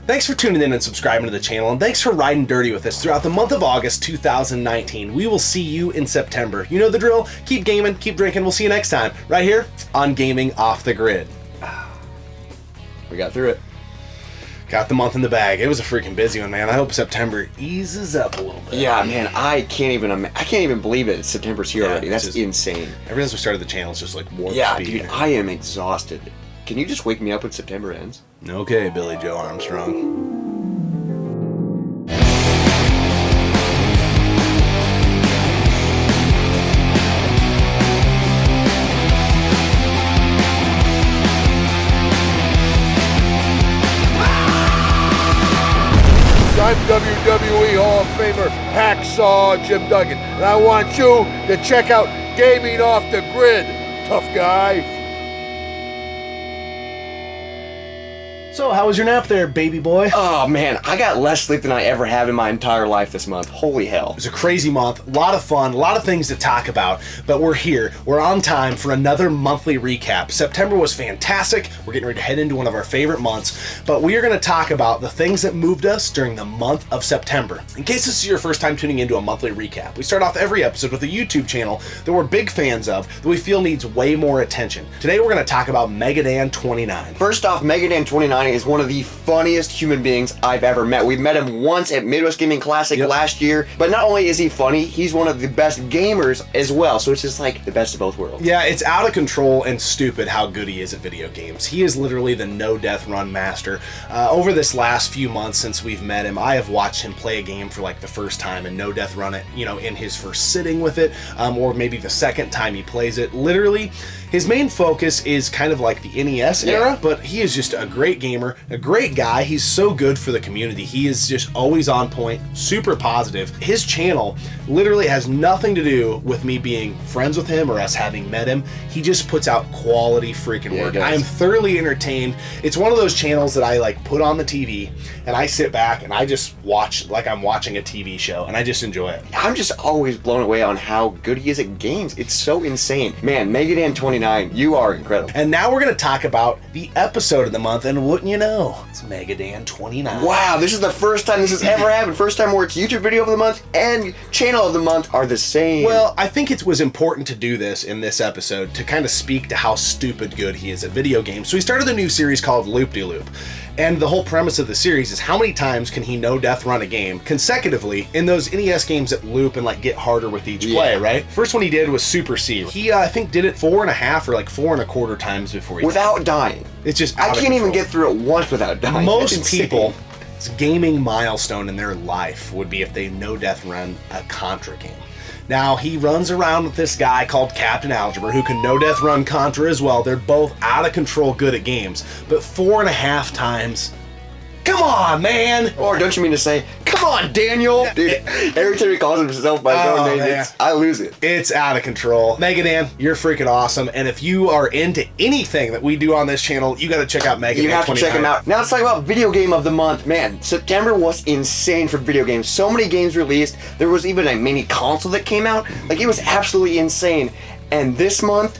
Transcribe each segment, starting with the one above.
Thanks for tuning in and subscribing to the channel, and thanks for riding dirty with us throughout the month of August 2019. We will see you in September. You know the drill. Keep gaming, keep drinking. We'll see you next time, right here on Gaming Off the Grid. We got through it. Got the month in the bag. It was a freaking busy one, man. I hope September eases up a little bit. Yeah, man, I can't even believe it. September's here already. That's just insane. Ever since we started the channel, it's just like warp speed. Yeah, dude, I am exhausted. Can you just wake me up when September ends? Okay, Billy Joe Armstrong. I'm WWE Hall of Famer Hacksaw Jim Duggan, and I want you to check out Gaming Off the Grid, tough guy. So, how was your nap there, baby boy? Oh, man, I got less sleep than I ever have in my entire life this month. Holy hell. It was a crazy month, a lot of fun, a lot of things to talk about, but we're here. We're on time for another monthly recap. September was fantastic. We're getting ready to head into one of our favorite months, but we are going to talk about the things that moved us during the month of September. In case this is your first time tuning into a monthly recap, we start off every episode with a YouTube channel that we're big fans of that we feel needs way more attention. Today, we're going to talk about Megadan29. First off, Megadan29 is one of the funniest human beings I've ever met. We've met him once at Midwest Gaming Classic last year, but not only is he funny, he's one of the best gamers as well, so it's just like the best of both worlds. Yeah, it's out of control and stupid how good he is at video games. He is literally the no-death run master. Over this last few months since we've met him, I have watched him play a game for like the first time and no-death run it, you know, in his first sitting with it, or maybe the second time he plays it. Literally, his main focus is kind of like the NES era, but he is just a great gamer, a great guy. He's so good for the community. He is just always on point, super positive. His channel literally has nothing to do with me being friends with him or us having met him. He just puts out quality freaking work. I am thoroughly entertained. It's one of those channels that I like put on the TV and I sit back and I just watch like I'm watching a TV show and I just enjoy it. I'm just always blown away on how good he is at games. It's so insane. Man, Megadan29, you are incredible. And now we're going to talk about the episode of the month, and wouldn't you know, it's Megadan29. Wow, this is the first time this has ever happened. First time where it's YouTube video of the month and channel of the month are the same. Well, I think it was important to do this in this episode to kind of speak to how stupid good he is at video games. So we started a new series called Loop-de-Loop. And the whole premise of the series is how many times can he no-death run a game consecutively in those NES games that loop and like get harder with each play, right? First one he did was Super C. He, I think, did it 4.5 or like 4.25 times before he without dying. It's just I can't even get through it once without dying. Most people's gaming milestone in their life would be if they no-death run a Contra game. Now, he runs around with this guy called Captain Algebra who can no-death run Contra as well. They're both out of control good at games, but 4.5 times, come on, man! Or don't you mean to say, come on, Daniel? Dude, every time he calls himself by his own name, I lose it. It's out of control. Megadan, you're freaking awesome, and if you are into anything that we do on this channel, you gotta check out Megadan29. You have to check him out. Now let's talk about video game of the month. Man, September was insane for video games. So many games released. There was even a mini console that came out. Like, it was absolutely insane. And this month,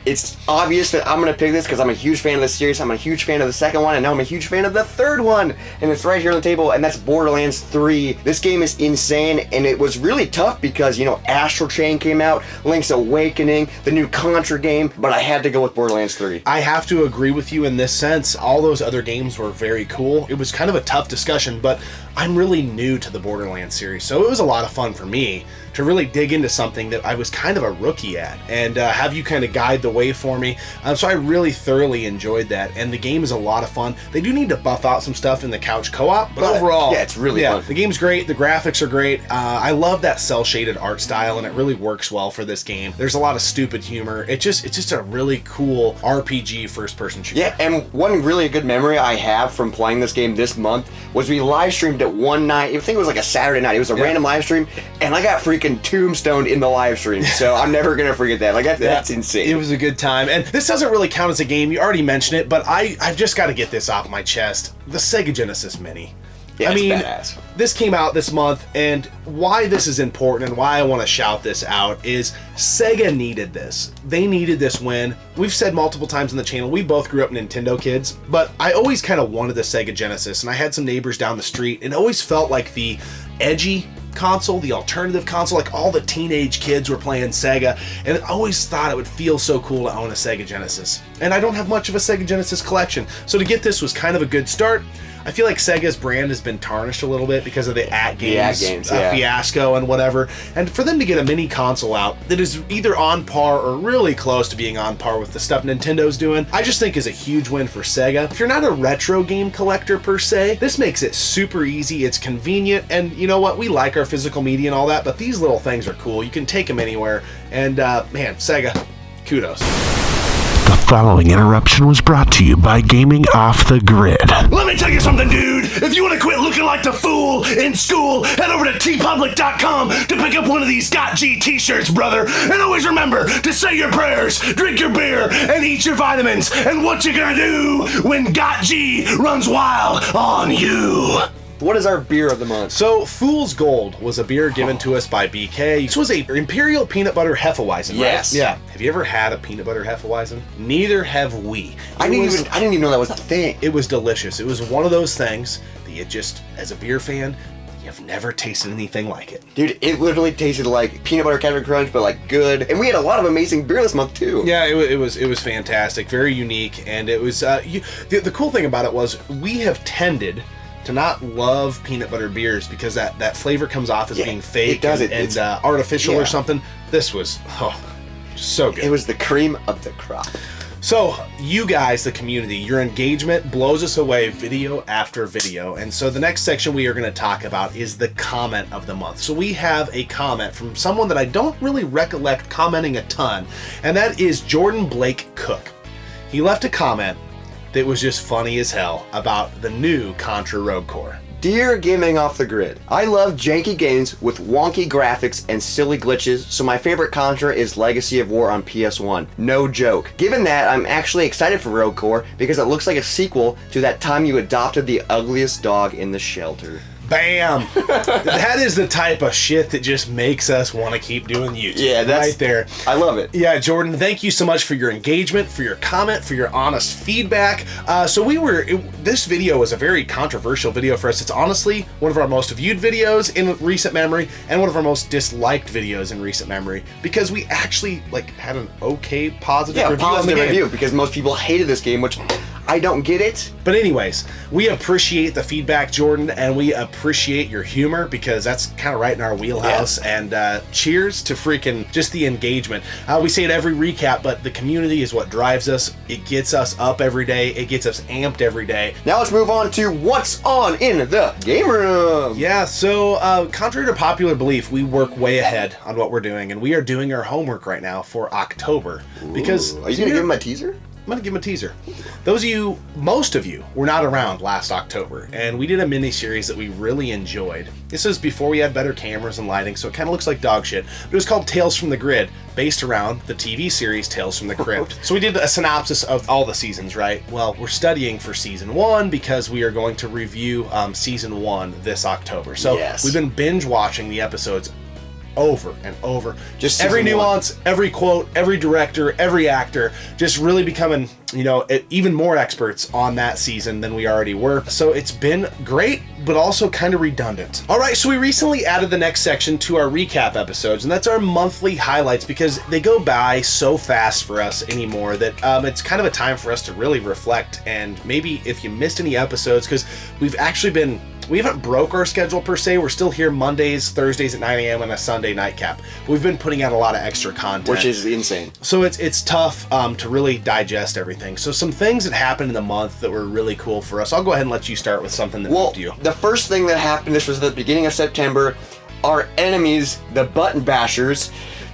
it's obvious that I'm going to pick this because I'm a huge fan of the series. I'm a huge fan of the second one, and now I'm a huge fan of the third one. And it's right here on the table, and that's Borderlands 3. This game is insane, and it was really tough because, you know, Astral Chain came out, Link's Awakening, the new Contra game, but I had to go with Borderlands 3. I have to agree with you in this sense. All those other games were very cool. It was kind of a tough discussion, but I'm really new to the Borderlands series, so it was a lot of fun for me to really dig into something that I was kind of a rookie at and have you kind of guide the way for me. So I really thoroughly enjoyed that, and the game is a lot of fun. They do need to buff out some stuff in the couch co-op, but overall, yeah, it's really fun. The game's great, the graphics are great. I love that cel-shaded art style, and it really works well for this game. There's a lot of stupid humor. It's just a really cool RPG first-person shooter. Yeah, and one really good memory I have from playing this game this month was we live streamed it one night. I think it was like a Saturday night. It was a random live stream, and I got freaking tombstoned in the live stream, so I'm never gonna forget that. Like, that's insane. It was a good time, and this doesn't really count as a game. You already mentioned it, but I've just got to get this off my chest. The Sega Genesis Mini. Yeah, I mean, badass. This came out this month, and why this is important and why I want to shout this out is Sega needed this. They needed this win. We've said multiple times on the channel, we both grew up Nintendo kids, but I always kind of wanted the Sega Genesis, and I had some neighbors down the street, and it always felt like the edgy console, the alternative console, like all the teenage kids were playing Sega, and I always thought it would feel so cool to own a Sega Genesis. And I don't have much of a Sega Genesis collection, so to get this was kind of a good start. I feel like Sega's brand has been tarnished a little bit because of the at-games fiasco and whatever, and for them to get a mini console out that is either on par or really close to being on par with the stuff Nintendo's doing, I just think is a huge win for Sega. If you're not a retro game collector per se, this makes it super easy, it's convenient, and you know what, we like our physical media and all that, but these little things are cool. You can take them anywhere, and man, Sega, kudos. The following interruption was brought to you by Gaming Off the Grid. Let me tell you something, dude. If you want to quit looking like the fool in school, head over to tpublic.com to pick up one of these Got G t-shirts, brother. And always remember to say your prayers, drink your beer, and eat your vitamins. And what you gonna do when Got G runs wild on you? What is our beer of the month? So, Fool's Gold was a beer given to us by BK. This was a Imperial Peanut Butter Hefeweizen, Yes. right? Yeah. Have you ever had a peanut butter Hefeweizen? Neither have we. I didn't even know that was a thing. It was delicious. It was one of those things that you just, as a beer fan, you've never tasted anything like it. Dude, it literally tasted like peanut butter Captain Crunch, but like good. And we had a lot of amazing beer this month too. Yeah, it was fantastic, very unique, and it was the cool thing about it was we have tended to not love peanut butter beers because that flavor comes off as being fake and artificial or something. This was just so good. It was the cream of the crop. So, you guys, the community, your engagement blows us away video after video. And so the next section we are going to talk about is the comment of the month. So we have a comment from someone that I don't really recollect commenting a ton, and that is Jordan Blake Cook. He left a comment that was just funny as hell about the new Contra Rogue Core. Dear Gaming Off the Grid, I love janky games with wonky graphics and silly glitches, so my favorite Contra is Legacy of War on PS1. No joke. Given that, I'm actually excited for Rogue Core because it looks like a sequel to that time you adopted the ugliest dog in the shelter. Bam! That is the type of shit that just makes us want to keep doing YouTube. Yeah, that's right there. I love it. Yeah, Jordan, thank you so much for your engagement, for your comment, for your honest feedback. This video was a very controversial video for us. It's honestly one of our most viewed videos in recent memory and one of our most disliked videos in recent memory because we actually had an okay positive review on the game. Because most people hated this game, which I don't get it. But anyways, we appreciate the feedback, Jordan, and we appreciate your humor because that's kind of right in our wheelhouse. Yeah. And cheers to freaking just the engagement. We say it every recap, but the community is what drives us. It gets us up every day. It gets us amped every day. Now let's move on to what's on in the game room. Yeah, so contrary to popular belief, we work way ahead on what we're doing, and we are doing our homework right now for October. Because are you going to give him a teaser? I'm going to give him a teaser. Most of you were not around last October, and we did a mini-series that we really enjoyed. This is before we had better cameras and lighting, so it kind of looks like dog shit. But it was called Tales from the Grid, based around the TV series Tales from the Crypt. So we did a synopsis of all the seasons, right? Well, we're studying for Season 1 because we are going to review Season 1 this October. So we've been binge-watching the episodes over and over. Just every nuance, every quote, every director, every actor, just really becoming, even more experts on that season than we already were. So it's been great, but also kind of redundant. All right, so we recently added the next section to our recap episodes, and that's our monthly highlights because they go by so fast for us anymore that it's kind of a time for us to really reflect. And maybe if you missed any episodes, because we haven't broke our schedule per se. We're still here Mondays, Thursdays at 9 a.m. and a Sunday nightcap. We've been putting out a lot of extra content, which is insane. So it's tough to really digest everything. So some things that happened in the month that were really cool for us. I'll go ahead and let you start with something that moved you. The first thing that happened, this was the beginning of September, our enemies, the Button Bashers,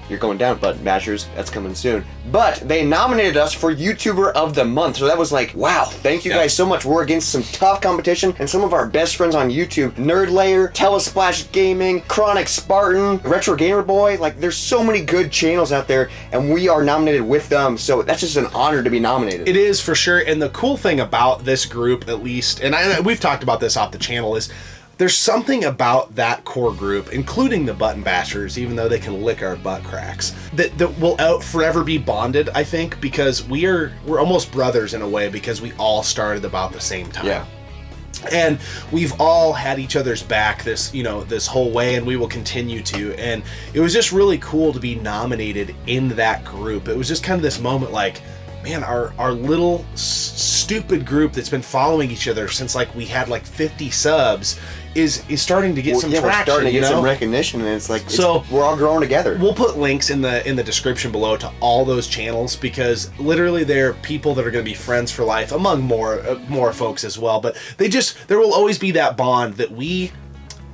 you're going down, Button Bashers, that's coming soon. But they nominated us for YouTuber of the Month. So that was like, wow, thank you guys so much. We're against some tough competition and some of our best friends on YouTube. Nerd Layer, Telesplash Gaming, Chronic Spartan, Retro Gamer Boy. There's so many good channels out there and we are nominated with them. So that's just an honor to be nominated. It is for sure. And the cool thing about this group, at least, and we've talked about this off the channel, is there's something about that core group, including the button bashers, even though they can lick our butt cracks, that will forever be bonded, I think, because we're almost brothers in a way, because we all started about the same time. Yeah. And we've all had each other's back this whole way, and we will continue to. And it was just really cool to be nominated in that group. It was just kind of this moment like, man, our little stupid group that's been following each other since like we had like 50 subs is starting to get some traction. We're starting to get some recognition, and it's like, we're all growing together. We'll put links in the description below to all those channels, because literally they're people that are going to be friends for life, among more folks as well. But there will always be that bond that we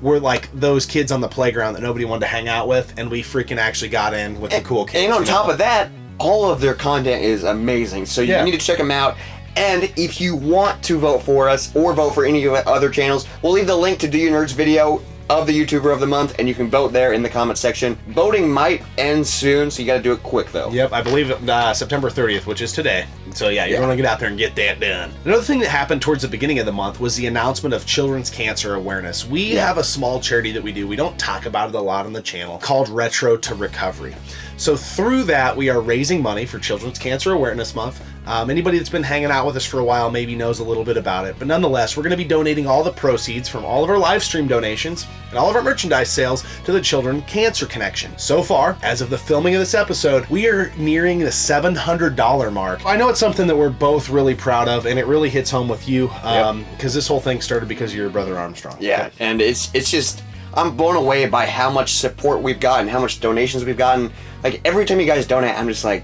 were like those kids on the playground that nobody wanted to hang out with, and we freaking actually got in with the cool kids. And on top of that, all of their content is amazing, so you need to check them out. And if you want to vote for us or vote for any of the other channels, we'll leave the link to Do You Nerds video of the YouTuber of the month, and you can vote there in the comment section. Voting might end soon, so you got to do it quick though. Yep, I believe September 30th, which is today. So yeah, you're going to get out there and get that done. Another thing that happened towards the beginning of the month was the announcement of Children's Cancer Awareness. We have a small charity that we do. We don't talk about it a lot on the channel, called Retro to Recovery. So through that, we are raising money for Children's Cancer Awareness Month. Anybody that's been hanging out with us for a while maybe knows a little bit about it, but nonetheless, we're going to be donating all the proceeds from all of our live stream donations and all of our merchandise sales to the Children Cancer Connection. So far, as of the filming of this episode, we are nearing the $700 mark. I know it's something that we're both really proud of, and it really hits home with you, because this whole thing started because of your brother Armstrong. Yeah, and it's just, I'm blown away by how much support we've gotten, how much donations we've gotten. Like, every time you guys donate, I'm just like,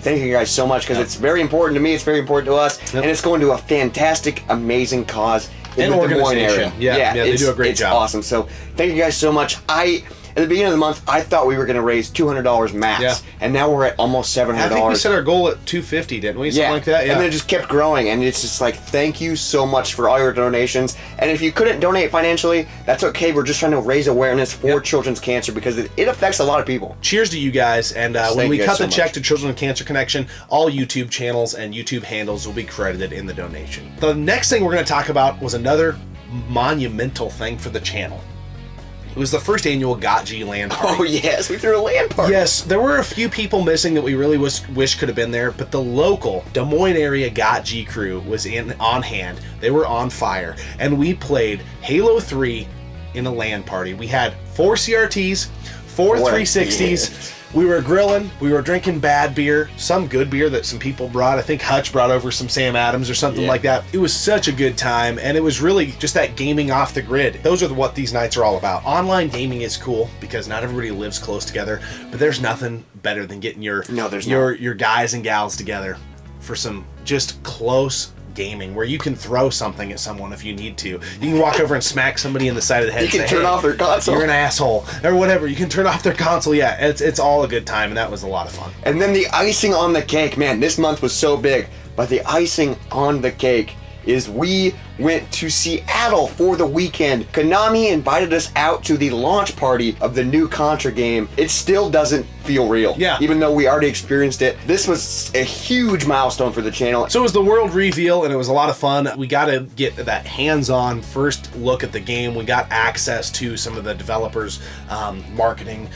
thank you guys so much, because it's very important to me, it's very important to us, and it's going to a fantastic, amazing cause in the Des Moines area. Yeah, they do a great job. It's awesome. So thank you guys so much. At the beginning of the month, I thought we were going to raise $200 max, and now we're at almost $700. I think we set our goal at $250, didn't we? Something like that. Yeah. And then it just kept growing, and it's just like, thank you so much for all your donations. And if you couldn't donate financially, that's okay. We're just trying to raise awareness for children's cancer, because it affects a lot of people. Cheers to you guys, and when we cut the check to Children Cancer Connection, all YouTube channels and YouTube handles will be credited in the donation. The next thing we're going to talk about was another monumental thing for the channel. It was the first annual GOTG LAN party. Oh yes, we threw a LAN party. Yes, there were a few people missing that we really wish could have been there, but the local Des Moines area GOTG crew was on hand. They were on fire, and we played Halo 3 in a LAN party. We had 4 CRTs, 4 360s. We were grilling, we were drinking bad beer, some good beer that some people brought. I think Hutch brought over some Sam Adams or something like that. It was such a good time, and it was really just that gaming off the grid. Those are what these nights are all about. Online gaming is cool because not everybody lives close together, but there's nothing better than getting your guys and gals together for some just close gaming where you can throw something at someone if you need to. You can walk over and smack somebody in the side of the head. You can turn off their console. You're an asshole, or whatever. You can turn off their console. Yeah, it's all a good time, and that was a lot of fun. And then the icing on the cake, man, this month was so big, but the icing on the cake is we went to Seattle for the weekend. Konami invited us out to the launch party of the new Contra game. It still doesn't feel real. Yeah. Even though we already experienced it. This was a huge milestone for the channel. So it was the world reveal, and it was a lot of fun. We got to get that hands-on first look at the game. We got access to some of the developers' marketing,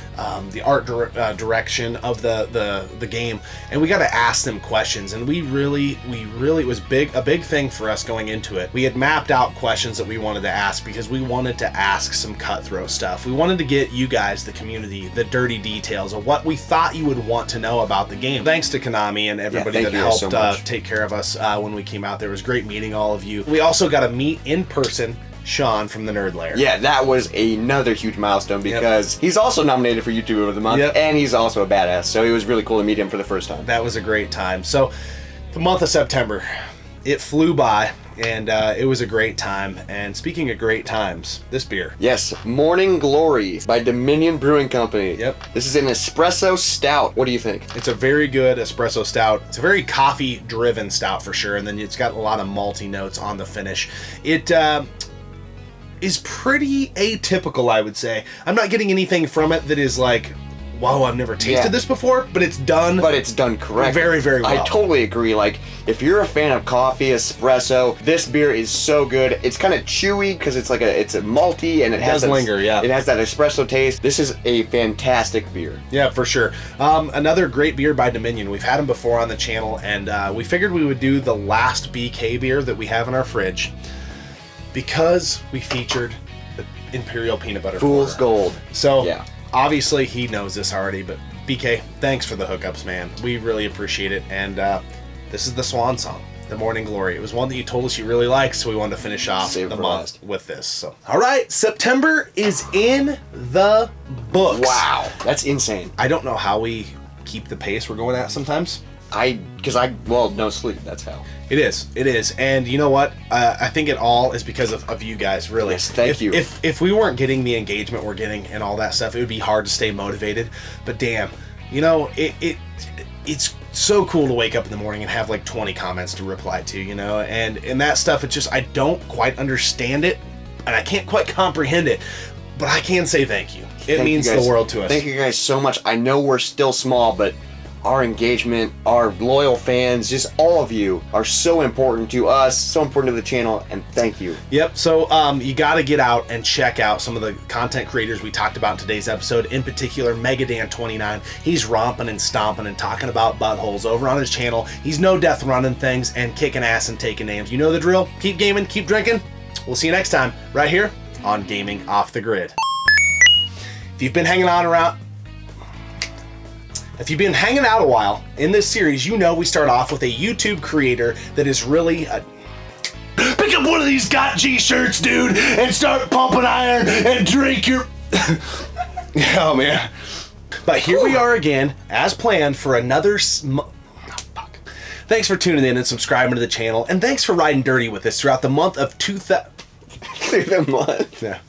the art direction of the game, and we got to ask them questions. And we really, it was a big thing for us going into it. We had mapped out questions that we wanted to ask because we wanted to ask some cutthroat stuff. We wanted to get you guys, the community, the dirty details of what we thought you would want to know about the game. Thanks to Konami and everybody that helped take care of us when we came out there. It was great meeting all of you. We also got to meet in person Sean from the Nerd Lair. Yeah, that was another huge milestone because he's also nominated for YouTuber of the Month, and he's also a badass, so it was really cool to meet him for the first time. That was a great time. So the month of September, it flew by, and it was a great time. And speaking of great times, this beer. Yes, Morning Glory by Dominion Brewing Company. Yep. This is an espresso stout. What do you think? It's a very good espresso stout. It's a very coffee-driven stout for sure, and then it's got a lot of malty notes on the finish. It is pretty atypical, I would say. I'm not getting anything from it that is like, whoa, I've never tasted Yeah. this before, but it's done. But it's done correctly. Very, very well. I totally agree. Like, if you're a fan of coffee, espresso, this beer is so good. It's kind of chewy because it's a malty and it has does linger, yeah. It has that espresso taste. This is a fantastic beer. Yeah, for sure. Another great beer by Dominion. We've had them before on the channel, and we figured we would do the last BK beer that we have in our fridge because we featured the Imperial Peanut Butter Fool's Porter. Gold. So, Yeah. obviously, he knows this already, but BK, thanks for the hookups, man. We really appreciate it, and this is the Swan Song, The Morning Glory. It was one that you told us you really liked, so we wanted to finish off Save the for month last. with this. So, all right, September is in the books. Wow, that's insane. I don't know how we keep the pace we're going at sometimes. No sleep, that's how. It is. And you know what? I think it all is because of you guys, really. Yes, thank you. If we weren't getting the engagement we're getting and all that stuff, it would be hard to stay motivated. But damn, you know, it's so cool to wake up in the morning and have like 20 comments to reply to, you know? And that stuff, it's just, I don't quite understand it, and I can't quite comprehend it, but I can say thank you. It means the world to us. Thank you guys so much. I know we're still small, but our engagement, our loyal fans, just all of you are so important to us, so important to the channel, and thank you. Yep, so you got to get out and check out some of the content creators we talked about in today's episode, in particular Megadan29. He's romping and stomping and talking about buttholes over on his channel. He's no death running things and kicking ass and taking names. You know the drill. Keep gaming, keep drinking. We'll see you next time right here on Gaming Off the Grid. If you've been hanging out a while in this series, you know we start off with a YouTube creator that is really a... Pick up one of these Got G shirts, dude, and start pumping iron and drink your... Oh, man. But here we are again, as planned, for another... Thanks for tuning in and subscribing to the channel, and thanks for riding dirty with us throughout the month of 2000... Through the month. Yeah.